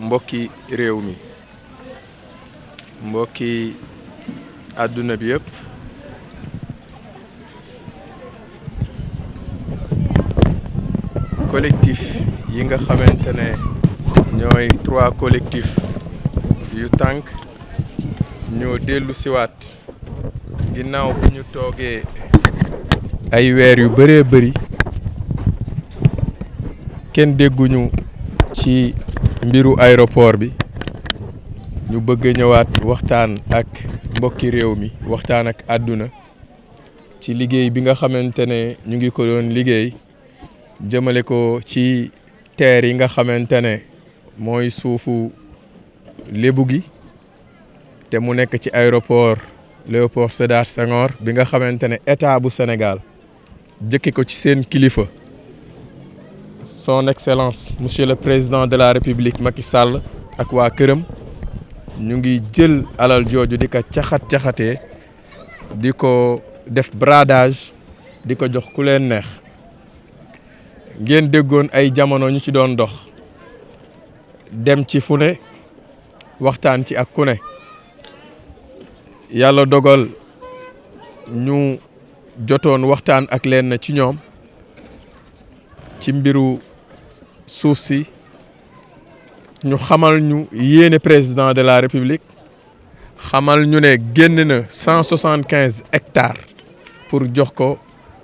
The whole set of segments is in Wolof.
mbokki réew mi mbokki àdduna bi yëpp collectif yi nga xamante ne ñooy 3 collectifs yu tànk ñoo dellu siwaat ginnaaw bu ñu toogee ay weer yu bëree bëri kenn dégguñu ci mbiru aéroport bi ñu bëgg ñëwaat waxtaan ak mbokki réew mi waxtaan ak àdduna ci liggéey bi nga xamante ne ñu ngi ko doon liggéey jëmale ko ci terre yi nga xamante ne mooy suufu Lébu gi te mu nekk ci aéroport Léopold Sédar Senghor bi nga xamante ne état bu Sénégal jëkke ko ci seen kilifa son excellence monsieur le président de la république Macky Sall ak waa këram ñu ngi jël alal jooju di ko caxatee di ko def bradage di ko jox ku leen neex ngeen déggoon ay jamono ñu ci doon dox dem ci fu ne waxtaan ci ak ku ne yàlla dogal ñu jotoon waxtaan ak leen ci ñoom ci mbiru suuf si ñu xamal ñu yéene président de la république xamal ñu ne génn na 175 hectares pour jox ko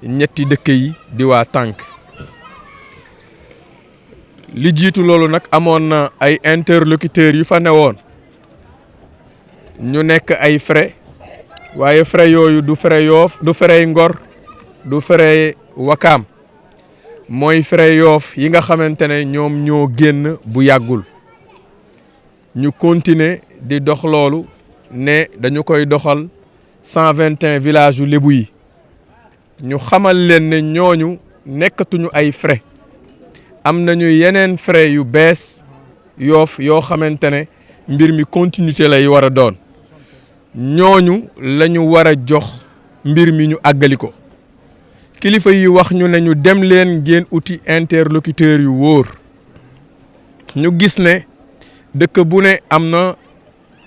ñetti dëkk yi di waa tànk li jiitu loolu nag amoon na ay interlocuteurs yu fa newoon ñu nekk ay frais waaye frais yooyu du frais Yoff du frais Ngor du frais Wakaam mooy frais Yoff yi nga xamante ne ñoom ñoo génn bu yàggul ñu continuer di dox loolu ne dañu koy doxal 121 villages yu Lébu yi ñu xamal leen ne ñooñu nekkatuñu ay frais am nañu yeneen frais yu bees Yoff yoo xamante ne mbir mi continuité lay war a doon ñooñu la ñu war a jox mbir mi ñu àggali ko kilifa yi wax ñu ne ñu dem leen ngeen uti interlocuteurs yu wóor ñu gis ne dëkk bu ne am na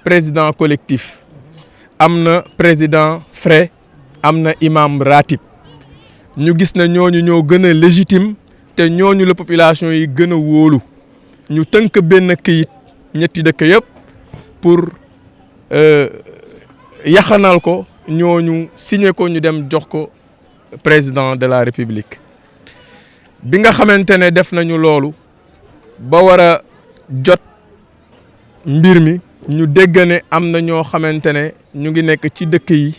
président collectif am na président frais am na imam ratib ñu gis ne ñooñu ñoo gën a légitime te ñooñu la population yi gën a wóolu ñu tënk benn këyit ñetti dëkk yëpp pour yaxanal ko ñooñu signé ko ñu dem jox ko président de la république bi nga xamante ne def nañu loolu ba war a jot mbir mi ñu dégg ne am na ñoo xamante ne ñu ngi nekk ci dëkk yi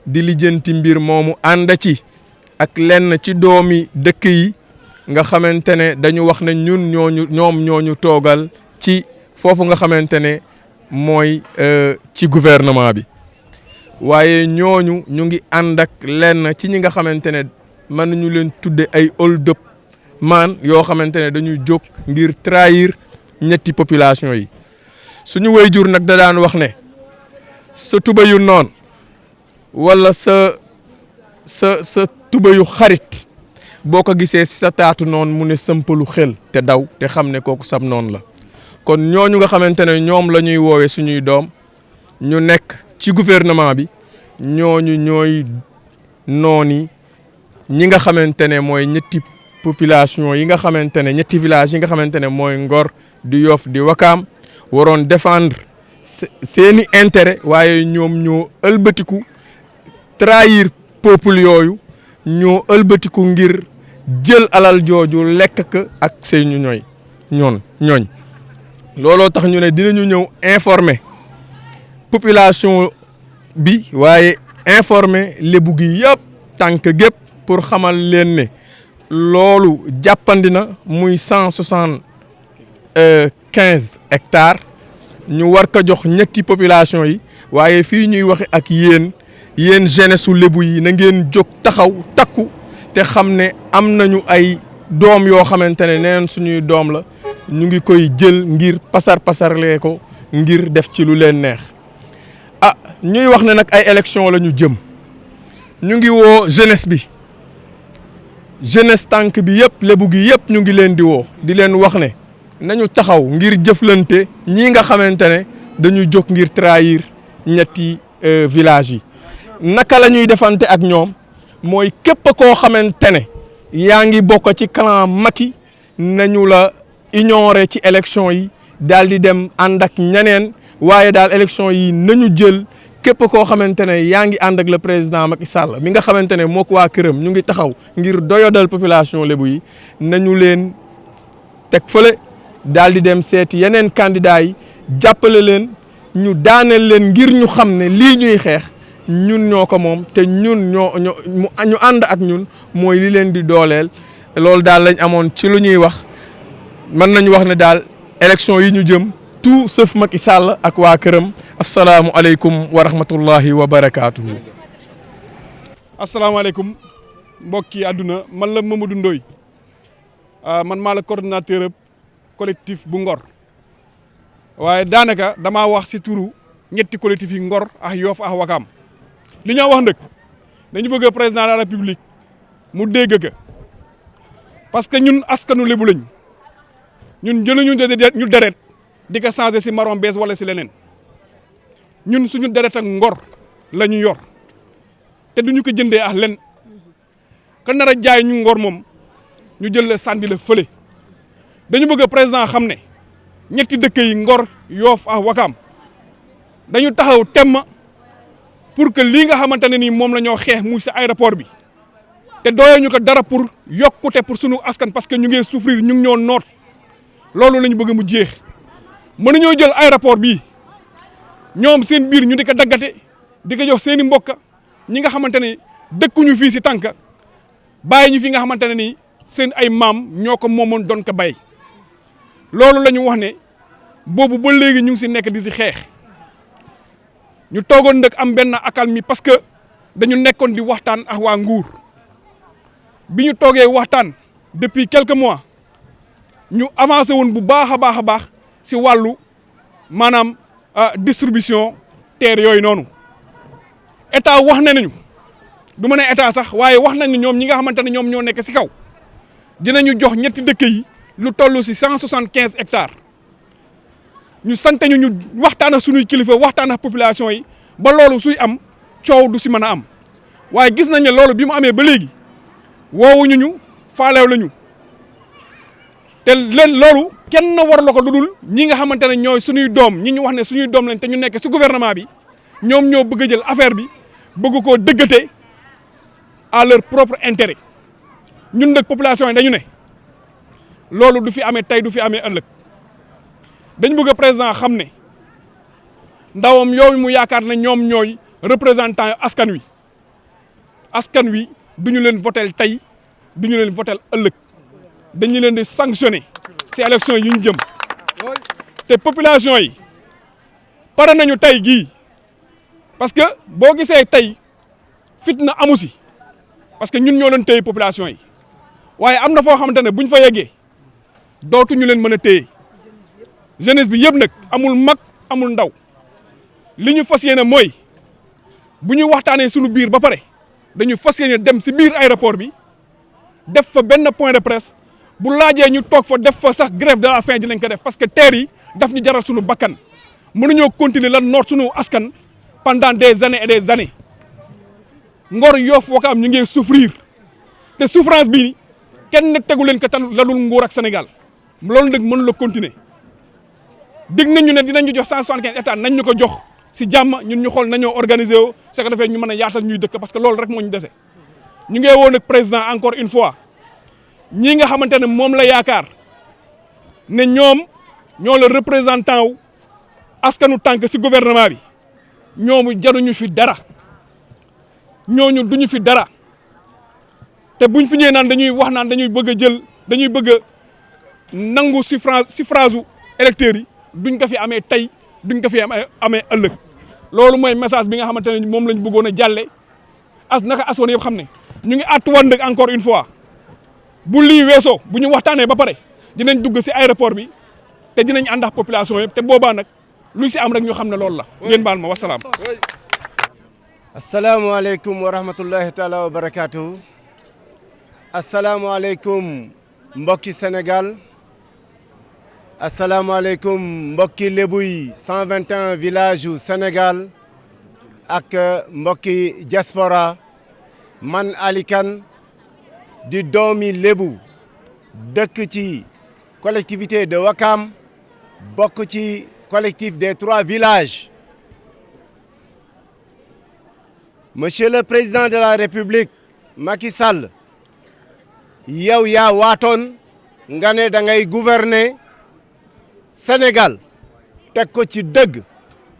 di lijjanti mbir moomu ànd ci ak lenn ci doomi dëkk yi nga xamante ne dañu wax ne ñun ñooñu toogal ci foofu nga xamante ne mooy ci gouvernement bi waaye ñooñu ñu ngi ànd ak lenn ci ñi nga xamante ne mën nañu leen tudde ay hold-up man yoo xamante ne dañuy jóg ngir trahir ñetti population yi suñu waajur nag da daan wax ne sa tubayu noon wala sa tubayu xarit boo ko gisee si sa taatu noon mu ne sëmpalu xel te daw te xam ne kooku sab noon la kon ñooñu nga xamante ne ñoom la ñuy woowee suñuy doom ñu nekk ci gouvernement bi ñooñu ñooy nooni ñi nga xamante ne mooy ñetti population yi nga xamante ne ñetti village yi nga xamante ne mooy Ngor di Yoff di Wakaam waroon défendre seeni intérêt waaye ñoom ñoo ëlbatiku trahir peuple yooyu ñoo ëlbatiku ngir jël alal jooju lekk ko ak seeni ñooñ looloo tax ñu ne dinañu ñëw informer population bi waaye informer Lébu gi yëpp tànk gépp pour xamal leen ne loolu jàppandi na muy 175 hectares ñu war ko jox ñetti population yi waaye fii ñuy waxe ak yéen jeunesse su Lébu yi na ngeen jóg taxaw takku te xam ne am nañu ay doom yoo xamante ne neen suñuy doom la ñu ngi koy jël ngir pasarlee ko ngir def ci lu leen neex ñuy wax ne nag ay élection la ñu jëm ñu ngi woo jeunesse bi jeunesse tànk bi yëpp Lébu gi yëpp ñu ngi leen di woo di leen wax ne nañu taxaw ngir jëflante ñii nga xamante ne dañu jóg ngir trahir ñetti village yi naka la ñuy defante ak ñoom mooy képp koo xamante ne yaa ngi bokk ci clan Macky nañu la ignorer ci élection yi daal di dem ànd ak ñeneen waaye daal élection yi nañu jël képp koo xamante ne yaa ngi ànd ak le président Macky Sall mi nga xamante ne moo ko waa këram ñu ngi taxaw ngir doyodal population lébu yi nañu leen teg fële daal di dem seeti yeneen candidats yi jàppale leen ñu daaneel leen ngir ñu xam ne lii ñuy xeex ñun ñoo ko moom te ñun ñu ànd ak ñun mooy li leen di dooleel loolu daal lañ amoon ci lu ñuy wax mën nañu wax ne daal élection yi ñu jëm tout sauf Macky Sall ak waa këram asalaamualeykum wa rahmatullahi wa barakaatuhu. asalaamaaleykum mbokki àdduna man la Mamadou Ndoye man maa la coordonnateur collectif bu Ngor waaye daanaka damaa wax si turu ñetti collectif yi Ngor ak Yoff ak Wakaam li ñoo wax nag dañu bëgg président de la république mu dégg ka parce que ñun askanu Lebu lañ ñun jëluñu ñu deret di ko changé si marron bees wala si leneen ñun suñu deret ak Ngor la ñu yor te duñu ko jëndee ak len ka nar a jaay ñu Ngor moom ñu jël la sànni la fële dañu bëgg président xam ne ñetti dëkk yi Ngor Yoff ak Wakaam dañu taxaw temm pour que lii nga xamante ne nii moom la ñoo xeex muy si aéroport bi te doyoo ñu ko dara pour yokkute pour sunu askan parce que ñu ngi souffrir ñu ngi ñoo noot loolu la ñu bëgg mu jeex mënuñoo jël aéroport bii ñoom seen biir ñu di ko daggate di ko jox seen i mbokk ñi nga xamante ne dëkkuñu fii si tànk bàyyi ñu fi nga xamante ne nii seen ay maam ñoo ko moomoon doon ko bay loolu la ñu wax ne boobu ba léegi ñu ngi si nekk di si xeex ñu toogoon nag am benn accalmie parce que dañu nekkoon di waxtaan ak waa nguur bi ñu toogee waxtaan depuis quelques mois ñu avancé woon bu baax a baax si wàllu maanaam distribution terre yooyu noonu état wax nañu du ma ne état sax waaye wax nañu ñoom ñi nga xamante ne ñoom ñoo nekk si kaw dinañu jox ñetti dëkk yi lu toll si 175 hectares ñu sant ñu waxtaan ak sunuy kilifa waxtaan ak population yi ba loolu suy am coow du si mën a am waaye gis nañ ne loolu bi mu amee ba léegi woowuñu ñu faalew lañu te leen loolu kenn war la ko lu dul ñi nga xamante ne ñooy suñuy doom ñi ñu wax ne suñuy doom lañ te ñu nekk si gouvernement bi ñoom ñoo bëgg a jël affaire bi bëgg koo dëggate à leur propre intérêt ñun nag population yi dañu ne loolu du fi amee tey du fi amee ëllëg dañu bëgg a président xam ne ndawam yooyu mu yaakaar ne ñoom ñooy représentant askan wi duñu leen votel tey duñu leen votel ëllëg dañu leen di sanctionner ci élection yi ñu jëm te population yi pare nañu tey gii parce que boo gisee tey fitna amu si parce que ñun ñoo leen téye population yi waaye am na foo xamante ne buñ fa yeggee dootuñu leen mën a téye jeunesse bi yëpp nag amul mag amul ndaw li ñu fas yéene mooy bu ñu waxtaanee suñu biir ba pare dañu fas yéene dem si biir aéroport bi def fa benn point de presse bu laajee ñu toog fa def fa sax grève de la faim dinañ ko def parce que terre yi daf ñu jaral suñu bakkan mënuñoo continuer la noot suñu askan pendant des années et des années Ngor Yoff Wakaam ñu ngi souffrir te souffrance bi kenn tegu leen ko tan la dul nguur ak Sénégal loolu nag mënu la continuer dig nañu ne dinañu jox 175 hectares nañ ñu ko jox si jàmm ñun ñu xool nañoo organiser woo ce que defee ñu mën a yaatal ñuy dëkk parce que loolu rek moo ñu dese ñu ngi woon nag président encore une fois ñii nga xamante ne moom la yaakaar ne ñoom ñoo la représentant wu askanu tànk si gouvernement bi ñoomu jaruñu fi dara ñooñu duñu fi dara te buñ fi ñëwee naan dañuy wax naan dañuy bëgg a jël dañuy bëgg a nangu suffrage u électeurs yi duñ ko fi amee tey duñ ko fi amee ëllëg loolu mooy message bi nga xamante ne moom lañ bëggoon a jàlle naka askan yëpp xam ne ñu ngi àttuwaat nag encore une fois bu lii weesoo bu ñu waxtaanee ba pare dinañ dugg si aéroport bi te dinañ ànd ak population yëpp te boobaa nag lu si am rek ñu xam ne loolu la ngeen baal ma wasalaam. asalaamaaleykum wa rahmatullahi taala wa barakaatu. asalaamaaleykum mbokki Sénégal asalaamaaleykum mbokki lébu yi 121 villages yu Sénégal ak mbokki diaspora man Ali Kane di doomi lébu dëkk ci collectivité de Ouakam bokk ci collectif des 3 villages. Monsieur le Président de la République Macky Sall yow yaa waatoon nga ne da ngay gouverner Sénégal teg ko ci dëgg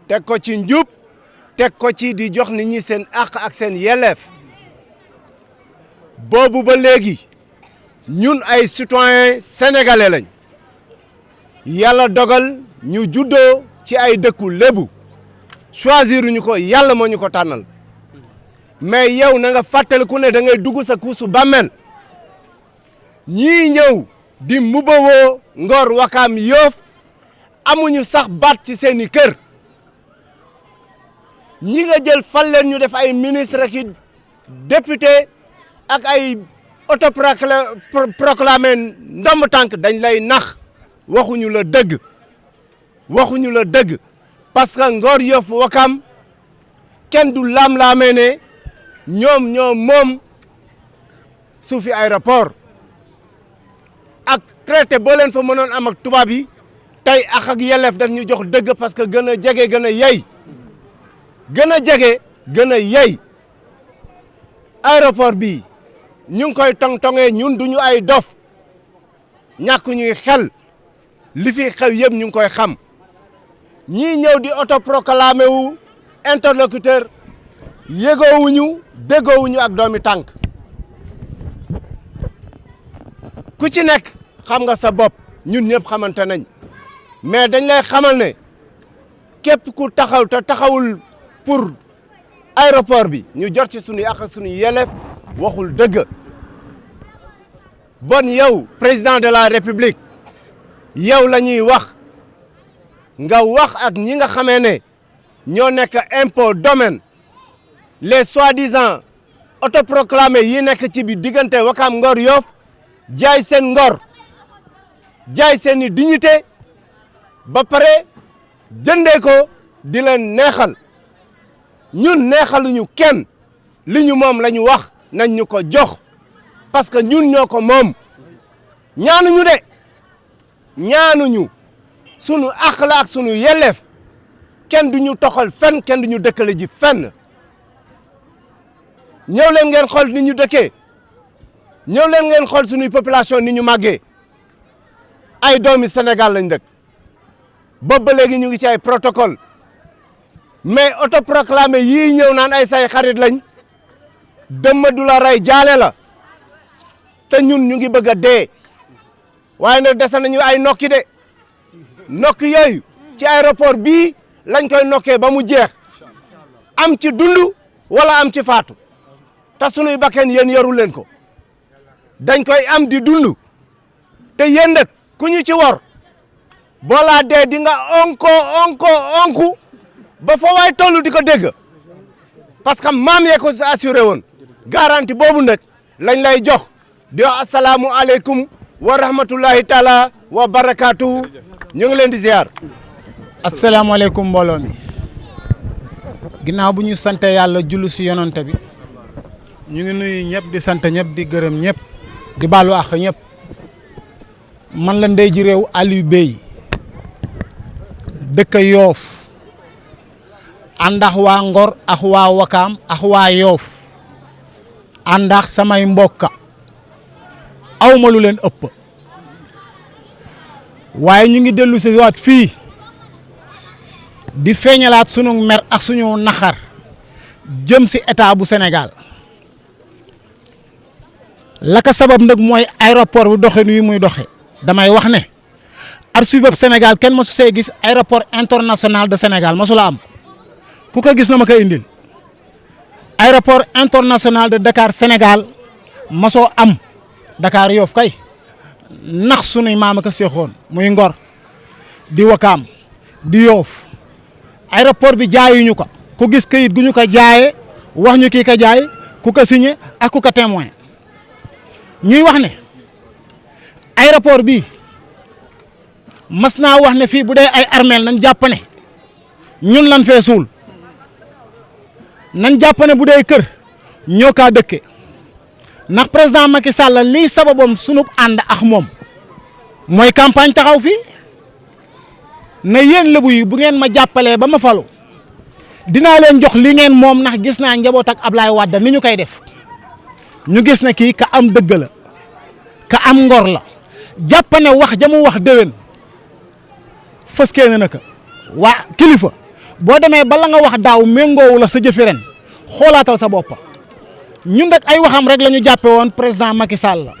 teg ko ci njub teg ko ci di jox nit ñi seen àq ak seen yelleef boobu ba léegi ñun ay citoyens sénégalais lañ yàlla dogal ñu juddoo ci ay dëkku lébu choisiruñu ko yàlla moo ñu ko tànnal mais yow na nga fàttaliku ne da ngay dugg sa kuusu bàmmeel ñii ñëw di mubawoo Ngor Wakaam Yoff amuñu sax baat ci seeni kër ñi nga jël fal leen ñu def ay ministre ki député ak ay autoproclamé ndomb tànk dañ lay nax waxuñu la dëgg parce que Ngor Yoff Wakaam kenn du laam-laamee ne ñoom moom suufi aéroport ak traité boo leen fa mënoon am ak tubaab yi tey ak yelleef daf ñu jox dëgg parce que gën a jege gën a yey aéroport bi ñu ngi koy tong-tongee ñun duñu ay dof ñàkk ñuy xel li fi xew yëpp ñu ngi koy xam ñii ñëw di autoproclamé wu interlocuteur yëgoowuñu déggoowuñu ak doomi tànk ku ci nekk xam nga sa bopp ñun ñëpp xamante nañ mais dañ lay xamal ne képp ku taxaw te taxawul pour aéroport bi ñu jot ci suñuy ak suñuy yelleef waxul dëgg bon yow président de la république yow la ñuy wax nga wax ak ñi nga xamee ne ñoo nekk impôt domaine les soi-disant autoproclamés yi nekk ci bi diggante Wakaam Ngor Yoff jaay seen ngor jaay seeni dignité ba pare jëndee ko di leen neexal ñun neexaluñu kenn li ñu moom la ñu wax nañ ñu ko jox parce que ñun ñoo ko moom ñaanuñu sunu àq la ak sunu yelleef kenn du ñu toxal fenn kenn du ñu dëkkale ji fenn ñëw leen ngeen xool ni ñu dëkkee ñëw leen ngeen xool sunuy population ni ñu màggee ay doomi Sénégal lañ dëkk boobu ba léegi ñu ngi ci ay protocole mais autoproclamé yii ñëw naan ay say xarit lañ dëmm du la rey jaale la te ñun ñu ngi bëgg a dee waaye nag dese nañu ay nokki de nokki yooyu ci aéroport bii lañ koy nokkee ba mu jeex am ci dund wala am ci faatu te sunuy bakken yéen yarul leen ko dañ koy am di dund te yéen nag ku ñu ci wor boolaa dee di nga onku ba fa waay toll di ko dégg parce que maam yee ko assuré woon garantie boobu nag lañ lay jox di wax asalaamu aleykum wa rahmatullahi taala wa barakaatu ñu ngi leen di ziar. asalaamaaleykum mbooloo mi ginnaaw bu ñu sante yàlla jullu si yonante bi ñu ngi nuyu ñëpp di sant ñëpp di gërëm ñëpp di baalu àq ñëpp man la ndey ji réew Aliou Bey dëkk Yoff àndax waa Ngor ak waa Wakaam ak waa Yoff àndax samay mbokka awma lu leen ëpp waaye ñu ngi dellu si waat fii di feeñalaat sunu mer ak suñu naxar jëm si état bu Sénégal la ko sabab nag mooy aéroport bu doxe ni muy doxe damay wax ne archive Sénégal kenn mosu see gis aéroport international de Sénégal mosu la am ku ko gis na ma koy indil aéroport international de Dakar Sénégal mosoo am Dakar Yoff kay nax sunuy maama ko seexoon muy Ngor di Wakaam di Yoff aéroport bi jaayuñu ko ku gis kayit gu ñu ko jaayee wax ñu kii ko jaay ku ko signé ak ku ko témoin ñuy wax ne aéroport bi mas naa wax ne fii bu dee ay armeel nañ jàpp ne ñun lan fee suul nañ jàpp ne bu dee kër ñoo kaa dëkke ndax président Macky Sall lii sababam sunub ànd ak moom mooy campagne taxaw fii ne yéen lébu yi bu ngeen ma jàppalee ba ma falu dinaa leen jox li ngeen moom ndax gis naa njaboot ak Ablaye Wade ni ñu koy def ñu gis ne kii ka am dëgg la ka am ngor la jàpp ne wax ja mu wax déwén fëskee na naka waa kilifa boo demee bala nga wax daaw méngoowu la sa jëfi ren xoolaatal sa bopp ñun rek ay waxam rek la ñu jàppe woon président Macky Sall la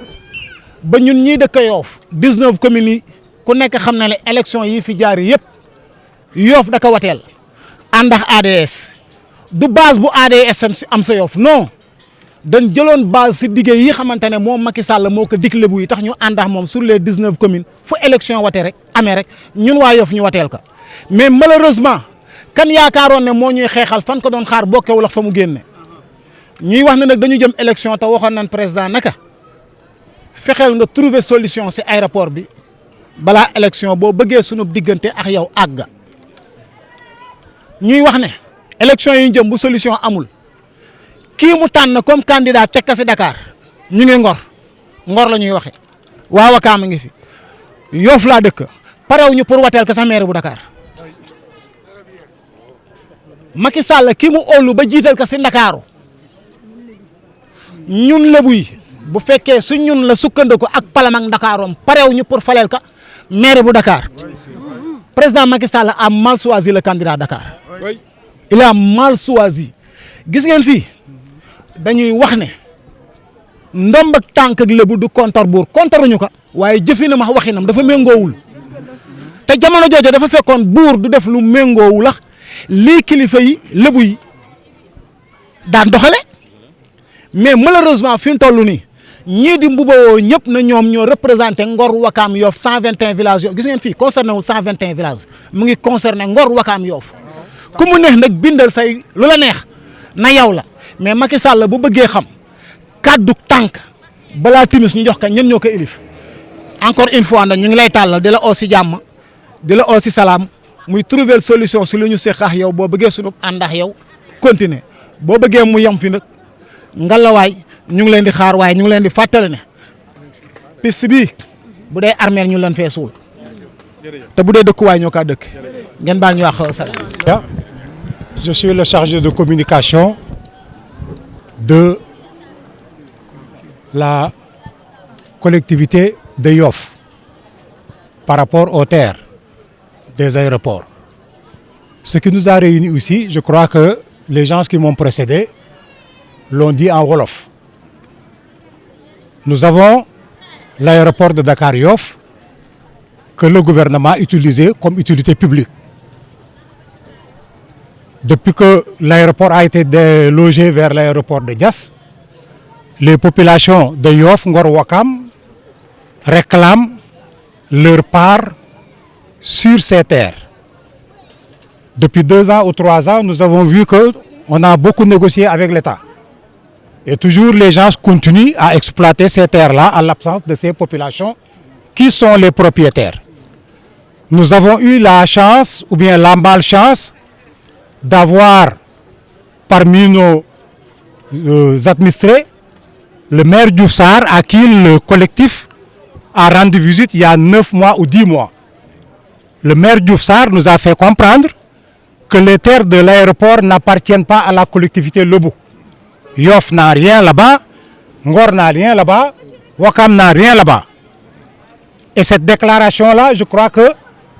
ba ñun ñii dëkk Yoff 19 communes yi ku nekk xam na ne élection yi fi jaar yëpp Yoff da ko wateel ànd ak ADS du base bu ADS am sa Yoff non dañ jëloon base si diggé yi xamante ne moom Macky Sall moo ko dig Lebu yi tax ñu ànd ak moom sur les 19 communes fu élection wate rek amee rek ñun waa Yoff ñu wateel ko mais malheureusement kan yaakaaroon ne moo ñuy xeexal fan ko doon xaar bokkewul ak fa mu génne ñuy wax ne nag dañu jëm élection te waxoon nañ président naka fexeel nga trouver solution si aéroport bi balaa élection boo bëggee sunu diggante ak yow àgg ñuy wax ne élection yi jëm bu solution amul kii mu tànn comme candidat teg ka si Dakar ñu ngi ngor la ñuy waxe waa Wakaam ngi fi Yoff laa dëkk parew ñu pour wateel ka sa maire bu Dakar Macky Sall kii mu óolu ba jiital ka si Ndakaaru ñun Lebu yi bu fekkee su ñun la sukkandiku ak palam ak Ndakaaroom parew ñu pour faleel ka maire bu Dakar président Macky Sall a mal choisi le candidat Dakar il a mal choisi gis ngeen fii dañuy wax ne ndomb ak tànk ak Lebu du kontar buur kontaruñu ko waaye jëfinam ak waxinam dafa méngoowul te jamono jooju dafa fekkoon buur du def lu méngoowul ak lii kilifa yi Lebu yi daan doxale mais malheureusement fi mu toll nii ñii di mbubawoo ñëpp na ñoom ñoo représenté Ngor Wakaam Yoff 121 villages Yoff gis ngeen fii concerné wu 121 villages mu ngi concerné Ngor Wakaam Yoff ku mu neex nag bindal say lu la neex na yow la mais Macky Sall bu bëggee xam kaddu tànk balaa timis ñu jox ka ñen ñoo ko élif encore une fois nag ñu ngi lay tàllal di la oo si jàmm di la oo si salaam muy trouver solution si lu ñu seq ak yow boo bëggee sunu ànd ak yow continuer boo bëggee mu yem fi nag ngalawaay ñu ngi leen di xaar waaye ñu ngi leen di fàttali ne piste bi bu dee armeel ñu leen fee suul te bu dee dëkkuwaay ñoo kaa dëkk ngeen baal ñu wax salaam. Je suis le chargé de communication de la collectivité de Yoff par rapport aux terres des aéroports. Ce qui nous a réunis ici, je crois que les gens qui m'ont précédé l'ont dit en wolof. Nous avons l'aéroport de Dakar-Yoff que le gouvernement utilisait comme utilité publique. Depuis que l'aéroport a été délogé vers l'aéroport de Diass, les populations de Yoff, Ngor Wakam réclament leur part sur ces terres. Depuis 2 ans ou 3 ans, nous avons vu qu'on a beaucoup négocié avec l'État. Et toujours les gens continuent à exploiter ces terres-là en l'absence de ces populations qui sont les propriétaires. Nous avons eu la chance ou bien la malchance d'avoir parmi nos administrés le maire Diouf Sarr à qui le collectif a rendu visite il y a 9 mois ou 10 mois. Le maire Diouf Sarr nous a fait comprendre que les terres de l'aéroport n'appartiennent pas à la collectivité Lebu. Yoff n'a rien là-bas, Ngor n'a rien là-bas, Wakam n'a rien là-bas. Et cette déclaration-là, je crois que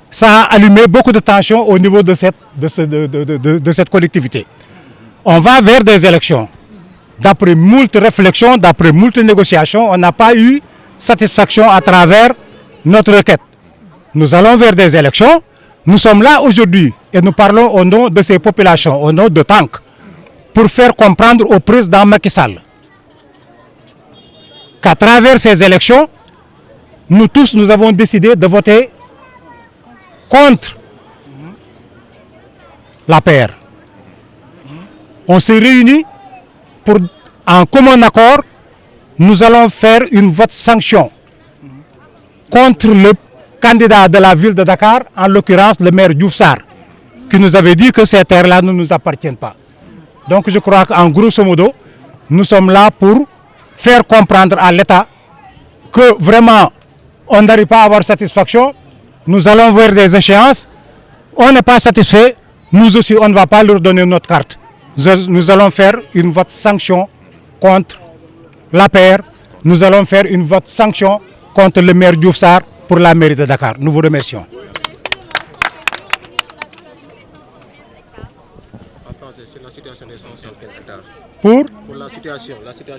ça a allumé beaucoup de tensions au niveau de cette collectivité. On va vers des élections. D'après moult réflexions, d'après moult négociations, on n'a pas eu satisfaction à travers notre requête. Nous allons vers des élections. Nous sommes là aujourd'hui et nous parlons au nom de ces populations, au nom de Tank, pour faire comprendre au président Macky Sall qu'à travers ces élections, nous tous, nous avons décidé de voter contre l'APR. On s'est réunis pour, en commun accord, nous allons faire une vote sanction contre candidat de la ville de Dakar, en l'occurrence le maire Diouf Sarr, qui nous avait dit que ces terres-là ne nous appartiennent pas. Donc je crois qu'en grosso modo, nous sommes là pour faire comprendre à l'État que vraiment on n'arrive pas à avoir satisfaction. Nous allons vers des échéances. On n'est pas satisfait. Nous aussi, on ne va pas leur donner notre carte. Nous allons faire une vote sanction contre l'APR. Nous allons faire une vote sanction contre le maire Diouf Sarr pour la mairie de Dakar. Nous vous remercions. Pour la situation.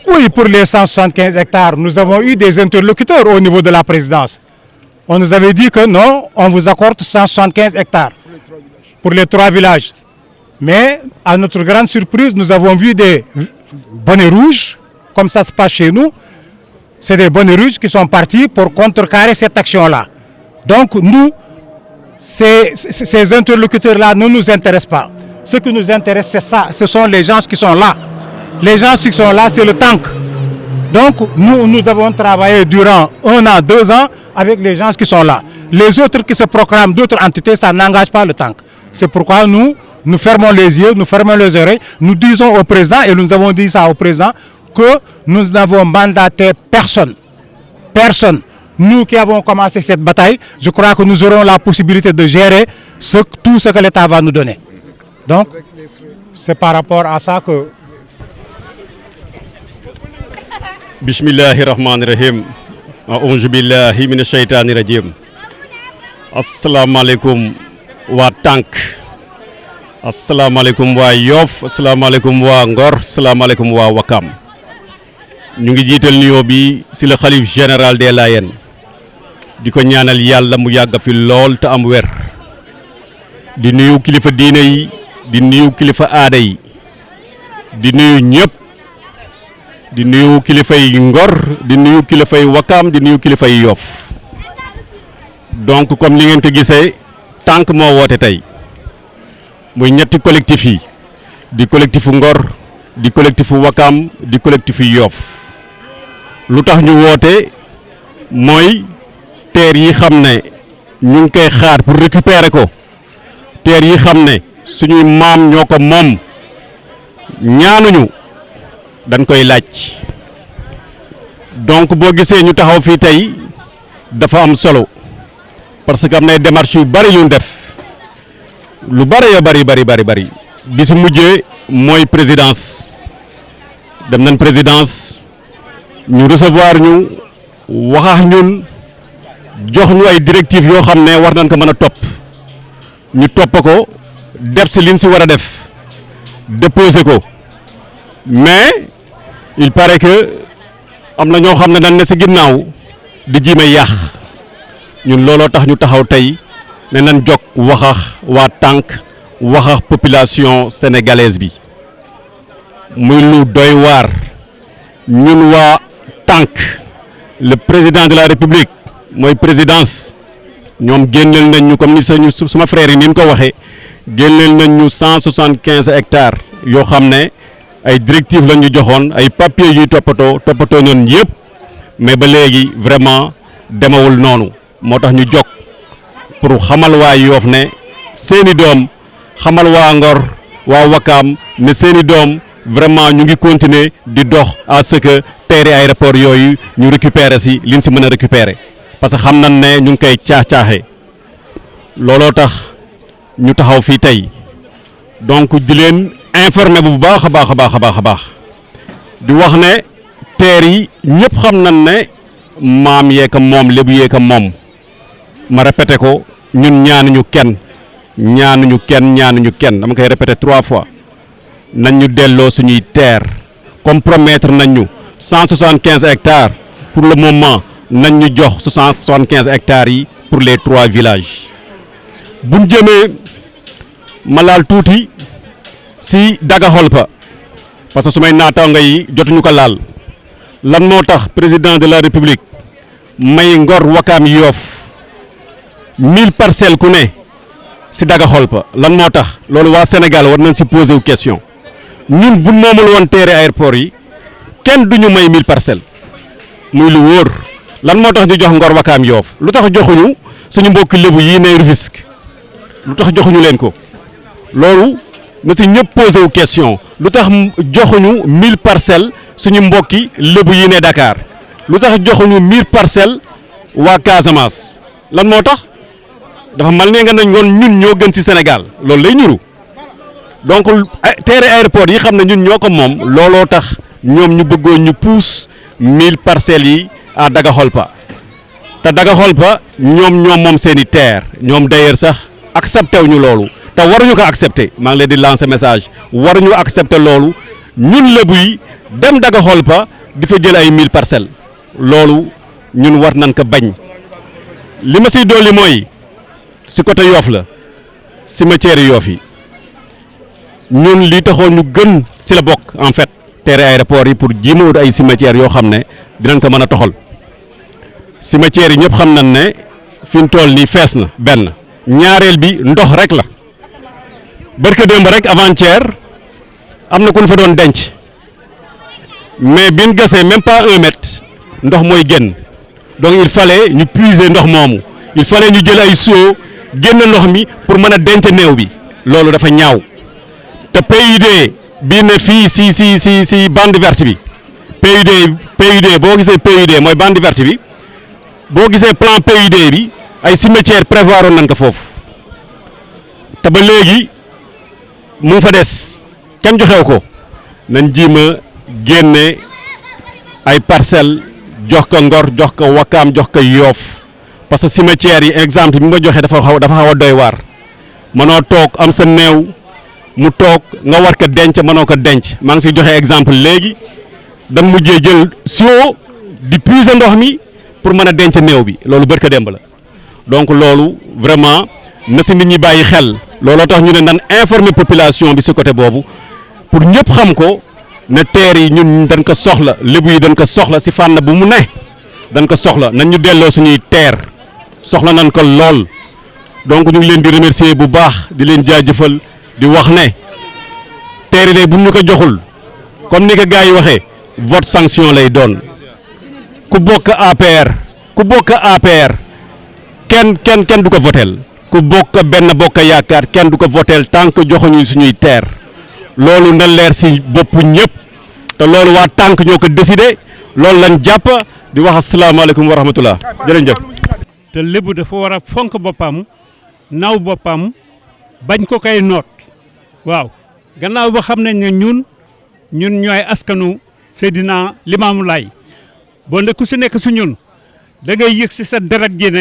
Oui, pour les 175 hectares, nous avons eu des interlocuteurs au niveau de la présidence. On nous avait dit que non, on vous accorde 175 hectares pour les 3 villages. Mais à notre grande surprise, nous avons vu des bonnets rouges, comme ça se passe chez nous. C'est des bonnets rouges qui sont partis pour contrecarrer cette action-là. Donc nous, ces interlocuteurs-là ne nous intéressent pas. Ce qui nous intéresse, c'est ça. Ce sont les gens qui sont là. Les gens qui sont là, c'est le tank. Donc, nous avons travaillé durant 1 an, 2 ans avec les gens qui sont là. Les autres qui se proclament d'autres entités, ça n'engage pas le tank. C'est pourquoi nous fermons les yeux, nous fermons les oreilles. Nous disons au président, et nous avons dit ça au président, que nous n'avons mandaté personne. Personne. Nous qui avons commencé cette bataille, je crois que nous aurons la possibilité de gérer tout ce que l'État va nous donner. Donc, c'est par rapport à ça que... Bismillahirrahmanirrahim. A'udzu billahi minasyaitanir rajim. Assalamualaikum wa Tank. Assalamualaikum wa Yoff. Assalamualaikum wa Ngor. Assalamualaikum wa Wakam. Ñu ngi jiital nuyoo bi ci le khalife général des Layènes. Di ko ñaanal Yàlla mu yàgg fi lool te am wér. Di nuyu kilifa diine yi, di nuyu kilifa aada yi. Di nuyu ñëpp. Di nuyu kilifay Ngor, di nuyu kilifay Wakam, di nuyu kilifay Yoff. Donc comme li ngeen ko gisee Tank moo woote tey muy ñetti collectif yi di collectifu Ngor, di collectifu Wakam, di collectifu Yoff. Lu tax ñu woote mooy terre yi xam ne ñu ngi koy xaar pour récupérer ko, terre yi xam ne suñuy maam ñoo ko moom ñaanuñu dañ koy laaj. Donc boo gisee ñu taxaw fii tey dafa am solo parce que am na ay démarches yu bari yu ñu def lu bari bi si mujjee mooy présidence dem nañ présidence ñu recevoir ñu waxaax ñun jox ñu ay directives yoo xam ne war nañ ko mën a topp ñu topp ko def si liñ si war a def déposer ko mais il paraît que am na ñoo xam ne dañ ne si ginnaaw di jiime yàq ñun looloo tax ñu taxaw tey ne nañ jog waxax waa Tank waxax population sénégalaise bi muy lu doy waar. Ñun waa Tank le président de la république mooy présidence ñoom génneel nañ ñu comme ni suma frère yi ni ñu ko waxee génneel nañ ñu 175 hectares yoo xam ne ay directives lañ ñu joxoon ay papiers yuy toppatoo ñoon yëpp mais ba léegi vraiment demawul noonu moo tax ñu jóg pour xamal waa Yoff ne seeni doom xamal waa Ngor waa Wakaam ne seeni doom vraiment ñu ngi continuer di dox à ce que terre aéroport yooyu ñu récupérer si liñ si mën a récupérer parce que xam nañ ne ñu ngi koy caax-caaxee looloo tax ñu taxaw fii tey donc di leen informé bu baax a baax di wax ne terre yi ñëpp xam nañ ne maam yeeka moom lébu yeeka moom ma répété ko ñun ñaanuñu kenn dama koy répété 3 fois nañ ñu delloo suñuy terre compromettre nañ ñu 175 hectares pour le moment nañ ñu jox 175 hectares yi pour les 3 villages buñ jëmee ma laal tuuti si Dagaxolpa parce que su may naataango yi jotuñu ko laal lan moo tax président de la république may Ngor Wakaam Yoff 1000 parcelles ku ne si Dagaxolpa lan moo tax loolu waa Sénégal war nañ si poser wu question ñun bu moomul woon terre aéroport yi kenn duñu may 1000 parcelles muy lu wóor lan moo tax ñu jox Ngor Wakaam Yoff lu tax joxuñu suñu mbokki lébu yii ne Rufisque lu tax joxuñu leen ko loolu na si ñëpp posé wu question lu tax joxuñu 1000 parcelles suñu mbokki lébu yii ne Dakar lu tax joxuñu 1000 parcelles waa Casamance lan moo tax dafa mal ne nga nañ woon ñun ñoo gën ci Sénégal loolu lay ñuru donc terre aéroport yi xam ne ñun ñoo ko moom looloo tax ñoom ñu bëggoon ñu pousse 1000 parcelles yi à Daga-Kholpa te Daga-Kholpa ñoom moom seen i terre ñoom d'ailleurs sax accepté wu ñu loolu te waruñu ko accepté maa ngi leen di lancer message waruñu accepté loolu ñun lébu yi dem Daga-Kholpa di fa jël ay 1000 parcelles loolu ñun war nañ ko bañ li ma siy dolli mooy si côté Yoff la cimetière Yoff yi ñun li taxoon ñu gën si la bokk en fait terre aéroport yi pour jéem a wut ay cimetières yoo xam ne dinañ ko mën a toxal cimetières yi ñëpp xam nañ ne fi mu toll nii fees na benn ñaareel bi ndox rek la barke démb rek avant-hier am na ku ñu fa doon denc mais bi ñu gasee même pas 1 mètre ndox mooy génn donc il fallait ñu puiser ndox moomu il fallait ñu jël ay seau génn ndox mi pour mën a denc néew bi loolu dafa ñaaw te PUD bii ne fii si bande verte bi PUD boo gisee PUD mooy bande verte bi boo gisee plan PUD bi ay cimetière prévoir nañ ko foofu te ba léegi mu ngi fa des kenn joxew ko nañ jiima génne ay parcelles jox ko Ngor jox ko Wakaam jox ko Yoff parce que cimetière yi exemple bi ma joxe dafa xaw a doy waar mënoo toog am sa néew mu toog nga war ko denc mënoo ko denc maa ngi siy joxe exemple léegi da mujjee jël sio di puiser ndox mi pour mën a denc néew bi loolu bërka demb la donc loolu vraiment na si nit ñi bàyyi xel looloo tax ñu ne nan informer population bi si côté boobu pour ñëpp xam ko ne terre yi ñun dañ ko soxla lébu yi dañ ko soxla si fànn bu mu ne dañ ko soxla nañ ñu delloo suñuy terre soxla nañ ko lool donc ñu ngi leen di remercier bu baax di leen jaajëfal di wax ne terre yi bu ñu ko joxul comme ni ko gars yi waxee vote sanction lay doon ku bokk APR kenn du ko votel ku bokk benn bokk yaakaar kenn du ko votel tant que joxuñu suñuy terre loolu na leer si bopp ñëpp te loolu waa tànk ñoo ko décidé loolu lañ jàpp di wax asalaamaaleykum wa rahmatullah jërëjëf. te lébu dafa war a fonk boppam naw boppam bañ ko koy noot waaw gannaaw ba xam nañ ne ñun ñooy askanu Seydina Limaamu Laay bon de ku si nekk su ñun da ngay yëg si sa deret gi ne